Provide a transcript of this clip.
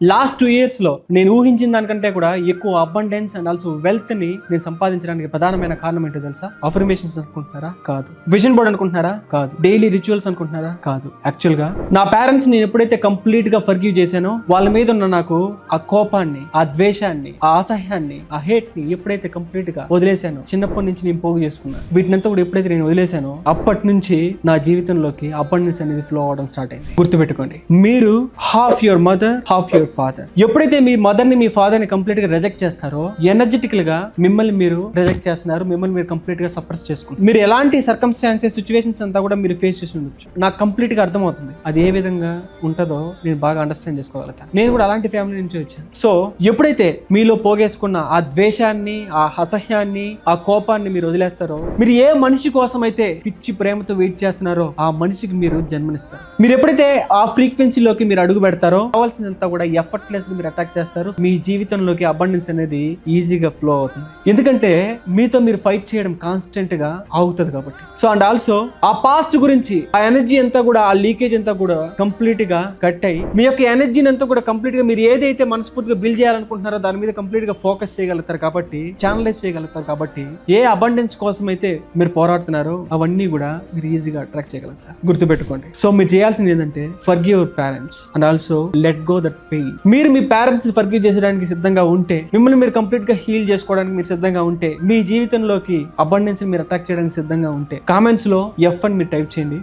Last 2 years లో నేను ఊహించిన దానికంటే కూడా ఎక్కువ అబండెన్స్ అండ్ ఆల్సో వెల్త్ ని నేను సంపాదించడానికి ప్రధానమైన కారణం ఏంటో తెలుసా? అఫర్మేషన్స్ అనుకుంటున్నారా? కాదు. విజన్ బోర్డ్ అనుకుంటున్నారా? కాదు. డైలీ రిచువల్స్ అనుకుంటున్నారా? కాదు. యాక్చువల్ గా నా పేరెంట్స్ నేను ఎప్పుడైతే కంప్లీట్ గా ఫర్గివ్ చేశానో వాళ్ళ మీద ఉన్న నాకు ఆ కోపాన్ని, ఆ ద్వేషాన్ని, ఆ అసహ్యాన్ని, ఆ హేట్ ని ఎప్పుడైతే కంప్లీట్ గా వదిలేశానో, చిన్నప్పటి నుంచి నేను పోగు చేసుకున్నాను. వీటినంతా కూడా ఎప్పుడైతే నేను వదిలేశానో అప్పటి నుంచి నా జీవితంలోకి అబండెన్స్ అనేది ఫ్లో అవడం స్టార్ట్ అయింది. గుర్తుపెట్టుకోండి, మీరు half your mother, half your father. ఎప్పుడైతే మీ మదర్ ని, మీ ఫాదర్ ని కంప్లీట్ గా రిజెక్ట్ చేస్తారో, ఎనర్జెటికల్ గా మిమ్మల్ని మీరు రిజెక్ట్ చేస్తున్నారు, మిమ్మల్ని మీరు కంప్లీట్ గా సప్రెస్ చేసుకుంటారు. మీరు ఎలాంటి సర్కమ్స్టాన్సెస్, సిచ్యువేషన్స్ అంతా కూడా మీరు ఫేస్ చేసి ఉండొచ్చు. నాకు కంప్లీట్ గా అర్థమవుతుంది అది ఏ విధంగా ఉంటుందో, నేను బాగా అండర్స్టాండ్ చేసుకోగలుగుతాను. నేను కూడా అలాంటి ఫ్యామిలీ నుంచి వచ్చాను. సో ఎప్పుడైతే మీలో పోగేసుకున్న ఆ ద్వేషాన్ని, ఆ అసహ్యాన్ని, ఆ కోపాన్ని మీరు వదిలేస్తారో, మీరు ఏ మనిషి కోసం అయితే పిచ్చి ప్రేమతో వెయిట్ చేస్తున్నారో ఆ మనిషికి మీరు జన్మనిస్తారు. మీరు ఎప్పుడైతే ఆ ఫ్రీక్వెన్సీలోకి మీరు అడుగు పెడతారో, కావాల్సినంత కూడా ఎఫర్ట్లెస్ గా మీరు అటాక్ చేస్తారు. మీ జీవితంలోకి అబండెన్స్ అనేది ఈజీగా ఫ్లో అవుతుంది. ఎందుకంటే మీతో మీరు ఫైట్ చేయడం కాన్స్టెంట్ గా ఆగుతుంది కాబట్టి. సో అండ్ ఆల్సో ఆ పాస్ట్ గురించి, ఆ ఎనర్జీ అంతా కూడా, ఆ లీకేజ్ అంతా కూడా కంప్లీట్ గా కట్ అయ్యి, మీ యొక్క ఎనర్జీని అంతా కూడా కంప్లీట్ గా మీరు ఏదైతే మనస్ఫూర్తిగా బిల్డ్ చేయాలనుకుంటున్నారో దాని మీద కంప్లీట్ గా ఫోకస్ చేయగలుగుతారు కాబట్టి, ఛానలైజ్ చేయగలుగుతారు కాబట్టి, ఏ అబండెన్స్ కోసం అయితే మీరు పోరాడుతున్నారో అవన్నీ కూడా మీరు ఈజీగా అట్రాక్ట్ చేయగలుగుతారు. గుర్తుపెట్టుకోండి. సో మీరు చేయాల్సింది ఏంటంటే forgive your parents and also let go that pain. మీరు మీ పేరెంట్స్ ఫర్గివ్ చేసడానికి సిద్ధంగా ఉంటే, మిమ్మల్ని మీరు కంప్లీట్ గా హీల్ చేసుకోవడానికి మీరు సిద్ధంగా ఉంటే, మీ జీవితంలోకి అబండెన్స్ మీరు అట్రాక్ట్ చేయడానికి సిద్ధంగా ఉంటే, కామెంట్స్ లో ఎఫ్ అని మీరు టైప్ చేయండి.